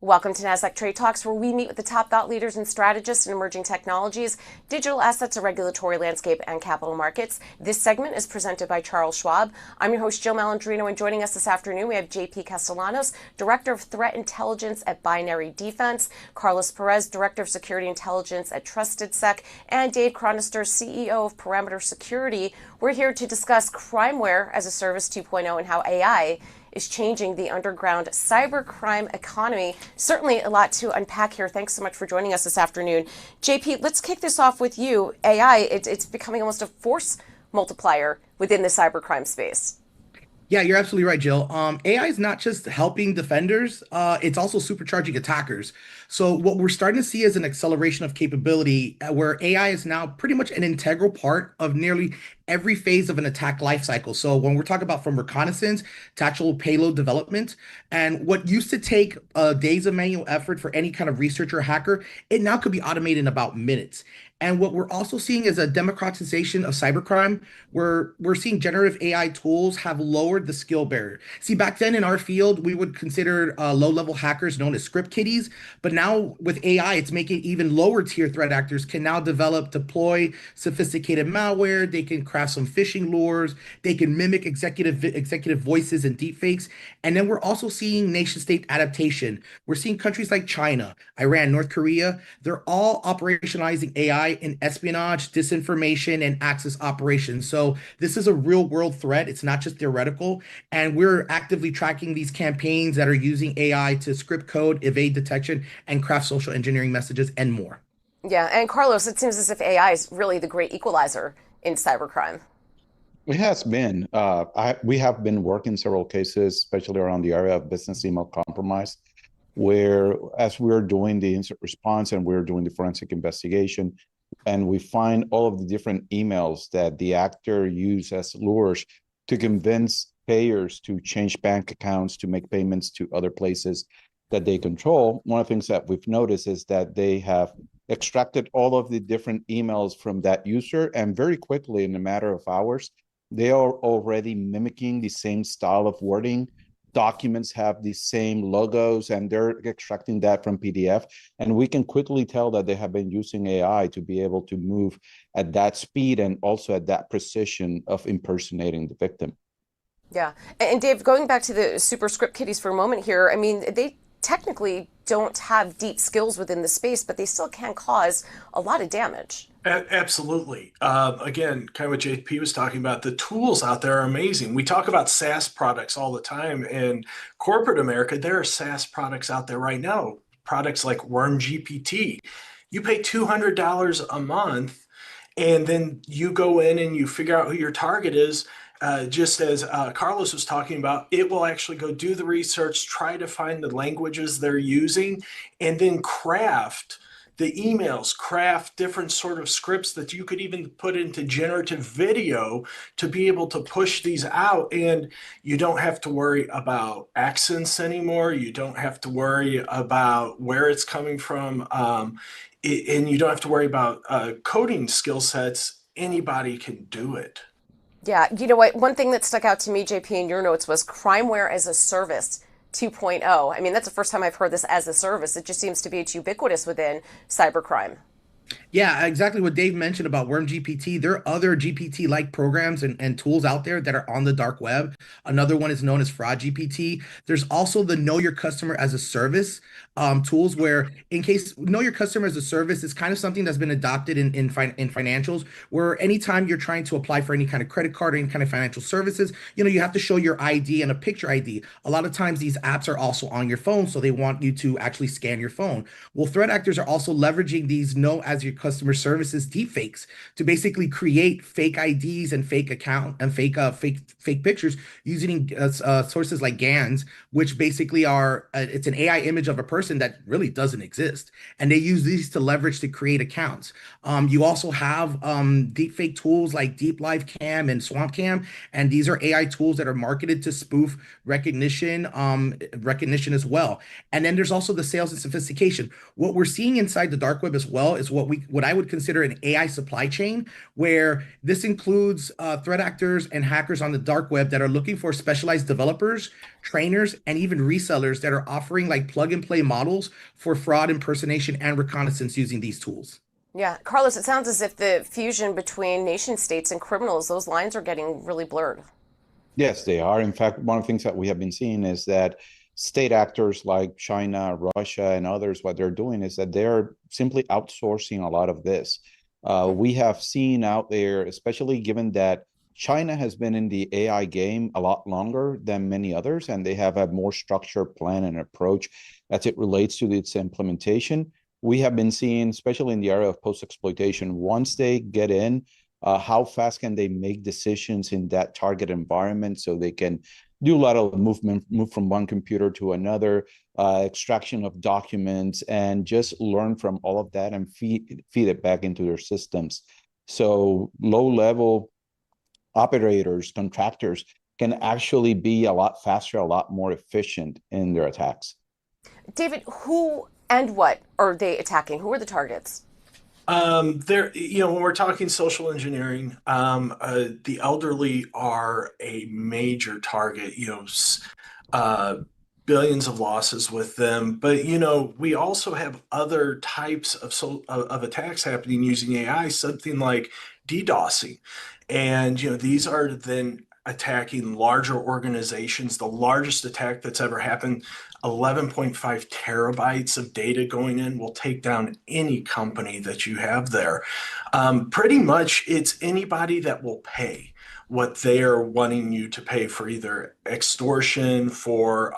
Welcome to Nasdaq TradeTalks, where we meet with the top thought leaders and strategists in emerging technologies, digital assets, a regulatory landscape, and capital markets. This segment is presented by Charles Schwab. I'm your host, Jill Malandrino, and joining us this afternoon, we have JP Castellanos, Director of Threat Intelligence at Binary Defense, Carlos Perez, Director of Security Intelligence at TrustedSec, and Dave Chronister, CEO of Perimeter Security. We're here to discuss Crimeware-as-a-Service 2.0 and how AI is changing the underground cybercrime economy. Certainly a lot to unpack here. Thanks so much for joining us this afternoon. JP, let's kick this off with you. AI, it's becoming almost a force multiplier within the cybercrime space. Yeah, you're absolutely right, Jill. AI is not just helping defenders, it's also supercharging attackers. So what we're starting to see is an acceleration of capability where AI is now pretty much an integral part of nearly every phase of an attack lifecycle. So when we're talking about from reconnaissance to actual payload development, and what used to take days of manual effort for any kind of researcher or hacker, it now could be automated in about minutes. And what we're also seeing is a democratization of cybercrime, where we're seeing generative AI tools have lowered the skill barrier. See, back then in our field, we would consider low-level hackers known as script kiddies, but now with AI, it's making even lower tier threat actors can now develop, deploy sophisticated malware. They can craft some phishing lures. They can mimic executive voices and deepfakes. And then we're also seeing nation-state adaptation. We're seeing countries like China, Iran, North Korea. They're all operationalizing AI in espionage, disinformation, and access operations. So this is a real world threat. It's not just theoretical. And we're actively tracking these campaigns that are using AI to script code, evade detection, and craft social engineering messages and more. Yeah, and Carlos, it seems as if AI is really the great equalizer in cybercrime. It has been. We have been working several cases, especially around the area of business email compromise, where as we're doing the incident response and we're doing the forensic investigation, and we find all of the different emails that the actor used as lures to convince payers to change bank accounts, to make payments to other places that they control. One of the things that we've noticed is that they have extracted all of the different emails from that user, and very quickly, in a matter of hours, they are already mimicking the same style of wording. Documents have the same logos, and they're extracting that from PDF. And we can quickly tell that they have been using AI to be able to move at that speed and also at that precision of impersonating the victim. Yeah. And Dave, going back to the super script kiddies for a moment here, I mean, they technically don't have deep skills within the space, but they still can cause a lot of damage. Absolutely. Again, kind of what JP was talking about, the tools out there are amazing. We talk about SaaS products all the time. In corporate America, there are SaaS products out there right now, products like Worm GPT. You pay $200 a month, and then you go in and you figure out who your target is. Just as Carlos was talking about, it will actually go do the research, try to find the languages they're using, and then craft the emails, craft different sort of scripts that you could even put into generative video to be able to push these out. And you don't have to worry about accents anymore. You don't have to worry about where it's coming from. And you don't have to worry about coding skill sets. Anybody can do it. Yeah, you know what? One thing that stuck out to me, JP, in your notes was Crimeware-as-a-Service 2.0. I mean, that's the first time I've heard this as a service. It just seems to be it's ubiquitous within cybercrime. Yeah, exactly what Dave mentioned about Worm GPT. There are other GPT-like programs and tools out there that are on the dark web. Another one is known as Fraud GPT. There's also the Know Your Customer as a Service tools where, in case Know Your Customer as a Service is kind of something that's been adopted in financials, where anytime you're trying to apply for any kind of credit card or any kind of financial services, you have to show your ID and a picture ID. A lot of times these apps are also on your phone, so they want you to actually scan your phone. Well, threat actors are also leveraging these Know as your customer services deepfakes to basically create fake IDs and fake account and fake pictures using sources like GANs, which basically are it's an AI image of a person that really doesn't exist, and they use these to leverage to create accounts. You also have deepfake tools like Deep Live Cam and Swamp Cam, and these are AI tools that are marketed to spoof recognition as well. And then there's also the sales and sophistication. What we're seeing inside the dark web as well is what what I would consider an AI supply chain, where this includes threat actors and hackers on the dark web that are looking for specialized developers, trainers, and even resellers that are offering like plug and play models for fraud, impersonation, and reconnaissance using these tools. Yeah, Carlos, it sounds as if the fusion between nation states and criminals, those lines are getting really blurred. Yes, they are. In fact, one of the things that we have been seeing is that state actors like China, Russia, and others, what they're doing is that they're simply outsourcing a lot of this. We have seen out there, especially given that China has been in the AI game a lot longer than many others, and they have a more structured plan and approach as it relates to its implementation. We have been seeing, especially in the area of post-exploitation, once they get in, how fast can they make decisions in that target environment so they can do a lot of movement, move from one computer to another, extraction of documents, and just learn from all of that and feed it back into their systems. So low-level operators, contractors can actually be a lot faster, a lot more efficient in their attacks. David, who and what are they attacking? Who are the targets? When we're talking social engineering, the elderly are a major target, uh, billions of losses with them. But, we also have other types of attacks happening using AI, something like DDoSing. And, these are then attacking larger organizations. The largest attack that's ever happened, 11.5 terabytes of data going in, will take down any company that you have there. Pretty much it's anybody that will pay what they are wanting you to pay for, either extortion, for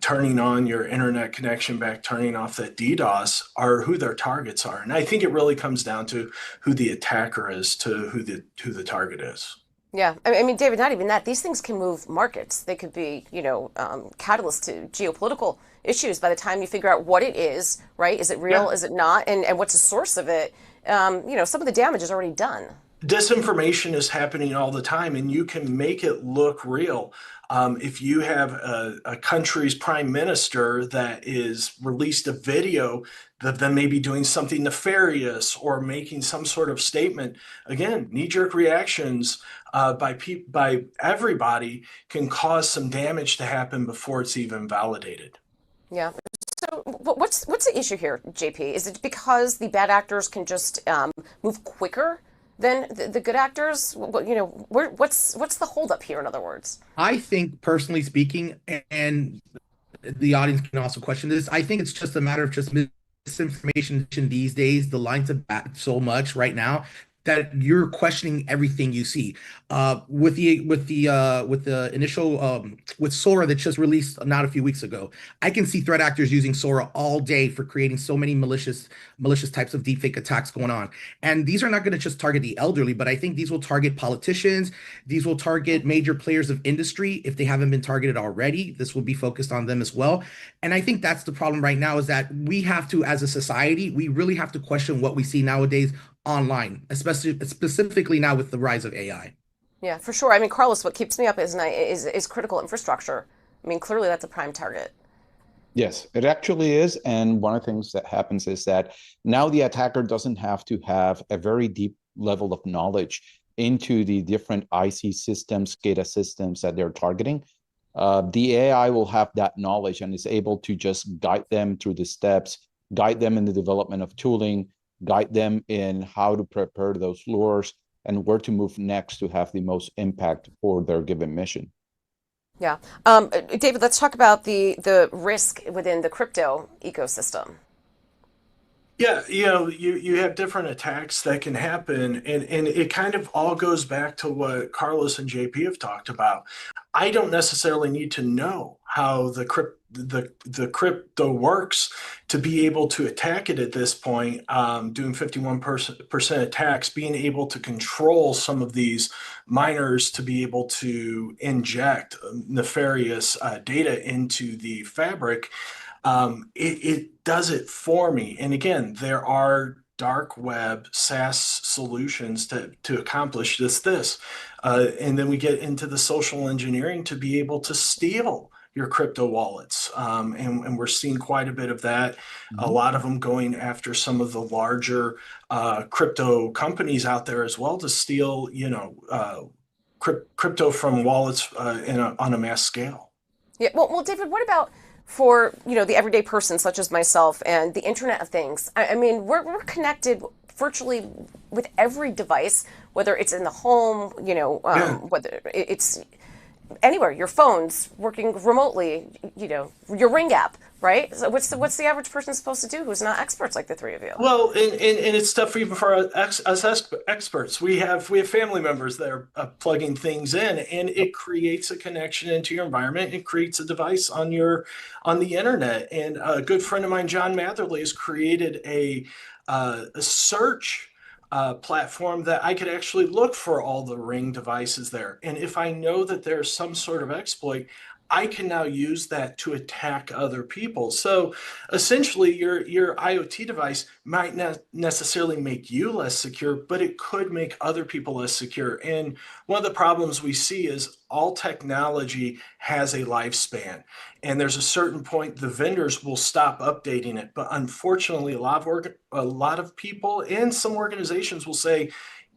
turning on your internet connection back, turning off that DDoS, are who their targets are. And I think it really comes down to who the attacker is to who the target is. Yeah, I mean, David, not even that. These things can move markets. They could be, catalysts to geopolitical issues by the time you figure out what it is, right? Is it real? Yeah. Is it not? And what's the source of it? Some of the damage is already done. Disinformation is happening all the time, and you can make it look real. If you have a country's prime minister that is released a video that then maybe doing something nefarious or making some sort of statement, again, knee-jerk reactions by everybody can cause some damage to happen before it's even validated. Yeah. So what's the issue here, JP? Is it because the bad actors can just move quicker than the good actors? What's the holdup here? In other words, I think, personally speaking, and the audience can also question this, I think it's just a matter of just misinformation these days. The lines have backed so much right now that you're questioning everything you see. With the initial with Sora that just released not a few weeks ago, I can see threat actors using Sora all day for creating so many malicious types of deepfake attacks going on. And these are not going to just target the elderly, but I think these will target politicians. These will target major players of industry if they haven't been targeted already. This will be focused on them as well. And I think that's the problem right now, is that we have to, as a society, we really have to question what we see nowadays online, especially specifically now with the rise of AI. yeah, for sure. I mean, Carlos, what keeps me up is critical infrastructure. I mean, clearly that's a prime target. Yes, it actually is. And one of the things that happens is that now the attacker doesn't have to have a very deep level of knowledge into the different IC systems, SCADA systems that they're targeting. The AI will have that knowledge and is able to just guide them through the steps, guide them in the development of tooling, guide them in how to prepare those lures and where to move next to have the most impact for their given mission. Yeah. David, let's talk about the risk within the crypto ecosystem. Yeah, you have different attacks that can happen, and it kind of all goes back to what Carlos and JP have talked about. I don't necessarily need to know how the crypto works to be able to attack it at this point. Doing 51% attacks, being able to control some of these miners to be able to inject nefarious data into the fabric. It does it for me. And again, there are dark web SaaS solutions to accomplish this. And then we get into the social engineering to be able to steal your crypto wallets. And we're seeing quite a bit of that. A lot of them going after some of the larger crypto companies out there as well to steal, crypto from wallets on a mass scale. Yeah. Well, David, what about for the everyday person such as myself and the Internet of Things? I mean, we're connected virtually with every device, whether it's in the home, whether it's anywhere, your phone's working remotely, your Ring app, right? So what's the average person supposed to do who's not experts like the three of you? Well, and it's tough even for us experts. We have family members that are plugging things in, and it creates a connection into your environment. It creates a device on the internet. And a good friend of mine, John Matherly, has created a search platform that I could actually look for all the Ring devices there. And if I know that there's some sort of exploit, I can now use that to attack other people. So essentially, your IoT device might not necessarily make you less secure, but it could make other people less secure. And one of the problems we see is all technology has a lifespan. And there's a certain point the vendors will stop updating it. But unfortunately, a lot of people and some organizations will say,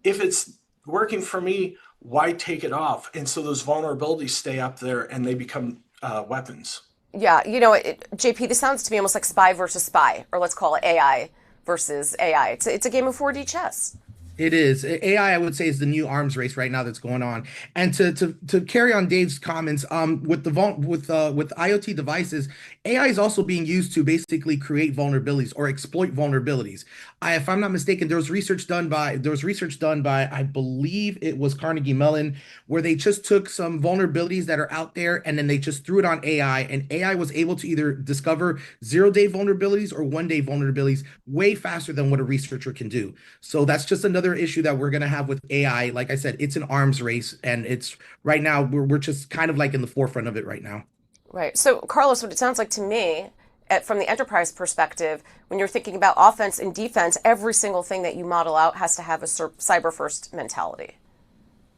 if it's working for me, why take it off? And so those vulnerabilities stay up there and they become weapons. Yeah, JP, this sounds to me almost like spy versus spy, or let's call it AI versus AI. It's a game of 4D chess. It is. AI, I would say, is the new arms race right now that's going on. And to carry on Dave's comments, with IoT devices, AI is also being used to basically create vulnerabilities or exploit vulnerabilities. If I'm not mistaken, there was research done by I believe it was Carnegie Mellon, where they just took some vulnerabilities that are out there and then they just threw it on AI, and AI was able to either discover 0-day vulnerabilities or 1-day vulnerabilities way faster than what a researcher can do. So that's just another issue that we're going to have with AI. Like I said, it's an arms race, and it's right now we're just kind of like in the forefront of it right now. Right. So, Carlos, what it sounds like to me, from the enterprise perspective, when you're thinking about offense and defense, every single thing that you model out has to have a cyber first mentality.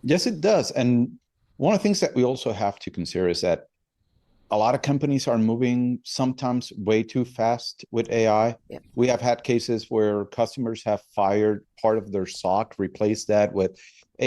Yes, it does. And one of the things that we also have to consider is that a lot of companies are moving sometimes way too fast with AI. Yeah. We have had cases where customers have fired part of their SOC, replaced that with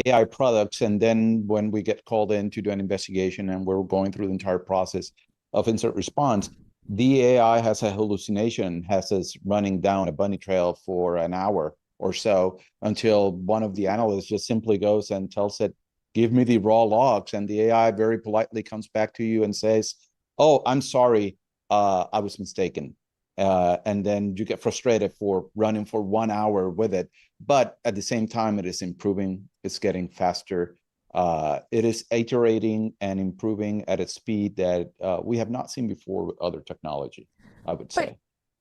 AI products. And then when we get called in to do an investigation and we're going through the entire process of incident response, the AI has a hallucination, has us running down a bunny trail for an hour or so until one of the analysts just simply goes and tells it, give me the raw logs. And the AI very politely comes back to you and says, oh, I'm sorry, I was mistaken. And then you get frustrated for running for 1 hour with it. But at the same time, it is improving. It's getting faster. It is iterating and improving at a speed that we have not seen before with other technology, I would say.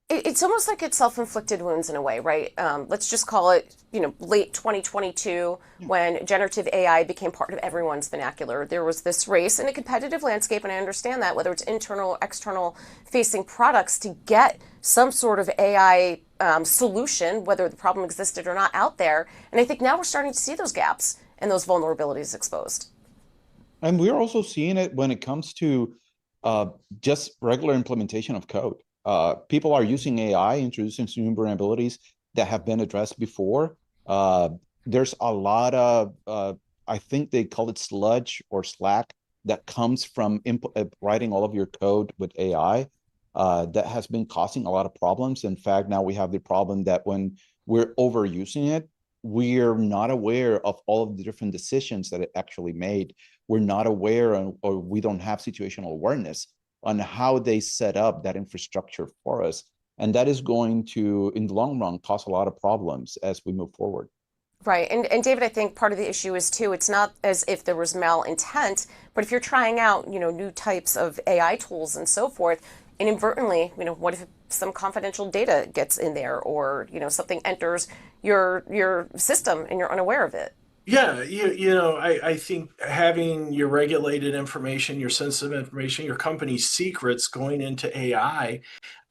It's almost like it's self-inflicted wounds in a way, right? Let's just call it, late 2022, when generative AI became part of everyone's vernacular. There was this race in a competitive landscape, and I understand that, whether it's internal or external facing products, to get some sort of AI solution, whether the problem existed or not, out there. And I think now we're starting to see those gaps and those vulnerabilities exposed. And we're also seeing it when it comes to just regular implementation of code. People are using AI, introducing some vulnerabilities that have been addressed before. There's a lot of, I think they call it sludge or slack, that comes from writing all of your code with AI that has been causing a lot of problems. In fact, now we have the problem that when we're overusing it, we're not aware of all of the different decisions that it actually made. We're not aware, or we don't have situational awareness on how they set up that infrastructure for us. And that is going to, in the long run, cause a lot of problems as we move forward. Right. And David, I think part of the issue is, too, it's not as if there was malintent, but if you're trying out, new types of AI tools and so forth, inadvertently, what if some confidential data gets in there, or, something enters your system and you're unaware of it? Yeah, I think having your regulated information, your sensitive information, your company's secrets going into AI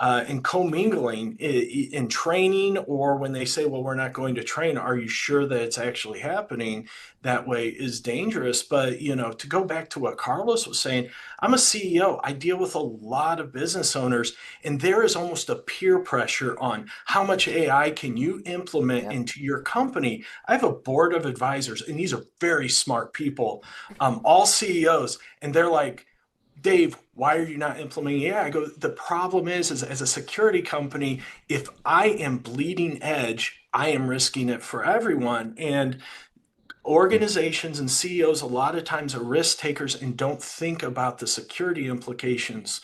and commingling in training, or when they say, well, we're not going to train, are you sure that it's actually happening that way, is dangerous. But, to go back to what Carlos was saying, I'm a CEO. I deal with a lot of business owners, and there is almost a peer pressure on how much AI can you implement Yep. into your company. I have a board of advisors, and these are very smart people, all CEOs, and they're like, Dave, why are you not implementing AI? I go, the problem is as a security company, if I am bleeding edge, I am risking it for everyone. And organizations and CEOs a lot of times are risk takers and don't think about the security implications.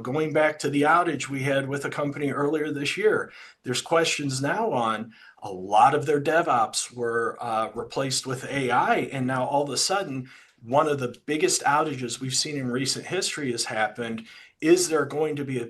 Going back to the outage we had with a company earlier this year, there's questions now on a lot of their DevOps were replaced with AI, and now all of a sudden, one of the biggest outages we've seen in recent history has happened. Is there going to be a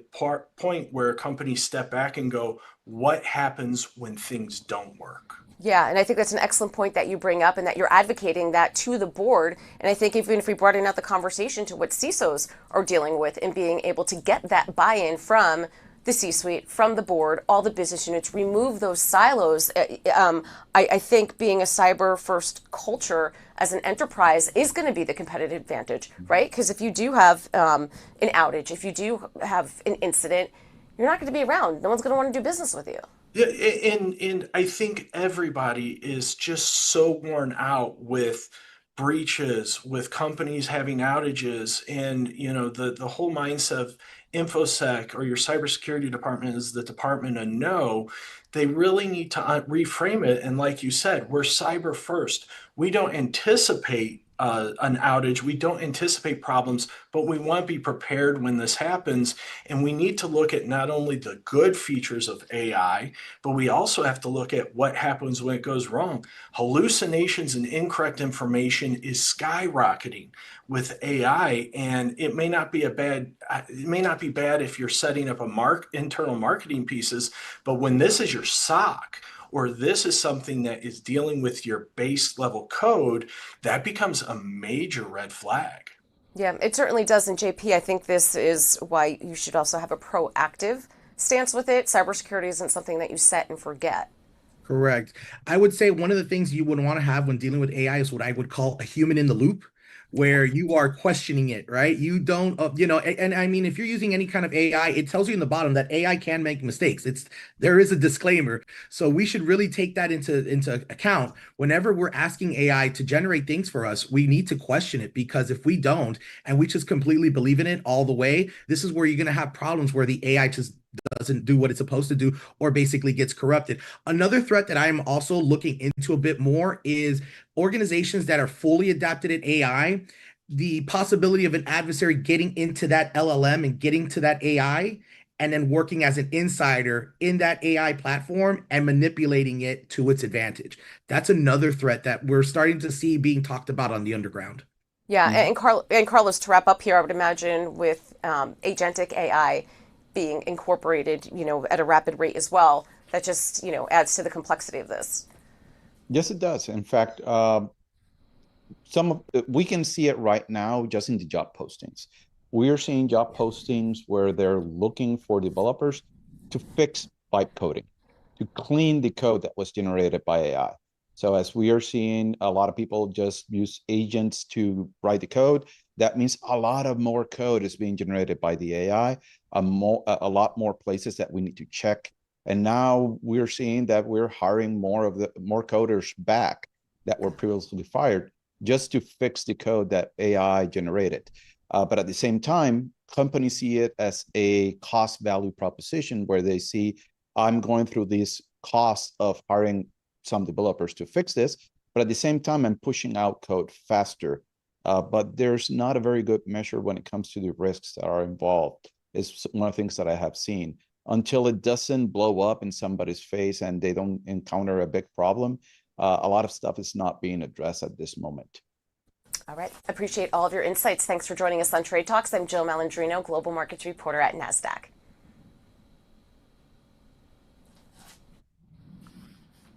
point where companies step back and go, what happens when things don't work? Yeah, and I think that's an excellent point that you bring up and that you're advocating that to the board. And I think even if we broaden out the conversation to what CISOs are dealing with and being able to get that buy-in from the C-suite, from the board, all the business units, remove those silos. I think being a cyber-first culture as an enterprise is going to be the competitive advantage, right? Because if you do have an outage, if you do have an incident, you're not going to be around. No one's going to want to do business with you. Yeah, and I think everybody is just so worn out with breaches, with companies having outages, and the whole mindset of infosec or your cybersecurity department is the department of no. They really need to reframe it. And like you said, we're cyber first. We don't anticipate an outage. We don't anticipate problems, but we want to be prepared when this happens. And we need to look at not only the good features of AI, but we also have to look at what happens when it goes wrong. Hallucinations and incorrect information is skyrocketing with AI, and it may not be bad if you're setting up internal marketing pieces, but when this is your SOC, or this is something that is dealing with your base level code, that becomes a major red flag. Yeah, it certainly does. And JP, I think this is why you should also have a proactive stance with it. Cybersecurity isn't something that you set and forget. Correct. I would say one of the things you would want to have when dealing with AI is what I would call a human in the loop, where you are questioning it, right? You don't, and I mean, if you're using any kind of AI, it tells you in the bottom that AI can make mistakes. There is a disclaimer. So we should really take that into account whenever we're asking AI to generate things for us. We need to question it, because if we don't and we just completely believe in it all the way, this is where you're going to have problems where the AI just doesn't do what it's supposed to do, or basically gets corrupted. Another threat that I'm also looking into a bit more is organizations that are fully adapted at AI. The possibility of an adversary getting into that LLM and getting to that AI, and then working as an insider in that AI platform and manipulating it to its advantage. That's another threat that we're starting to see being talked about on the underground. Yeah, Mhm. and Carlos, to wrap up here, I would imagine with agentic AI being incorporated, at a rapid rate as well, that just, adds to the complexity of this. Yes, it does. In fact, we can see it right now just in the job postings. We are seeing job postings where they're looking for developers to fix byte coding, to clean the code that was generated by AI. So as we are seeing a lot of people just use agents to write the code, that means a lot of more code is being generated by the AI, a lot more places that we need to check. And now we're seeing that we're hiring more coders back that were previously fired just to fix the code that AI generated. But at the same time, companies see it as a cost value proposition where they see, I'm going through these costs of hiring some developers to fix this, but at the same time, I'm pushing out code faster. But there's not a very good measure when it comes to the risks that are involved. It's one of the things that I have seen. Until it doesn't blow up in somebody's face and they don't encounter a big problem, a lot of stuff is not being addressed at this moment. All right. Appreciate all of your insights. Thanks for joining us on Trade Talks. I'm Jill Malandrino, Global Markets Reporter at Nasdaq.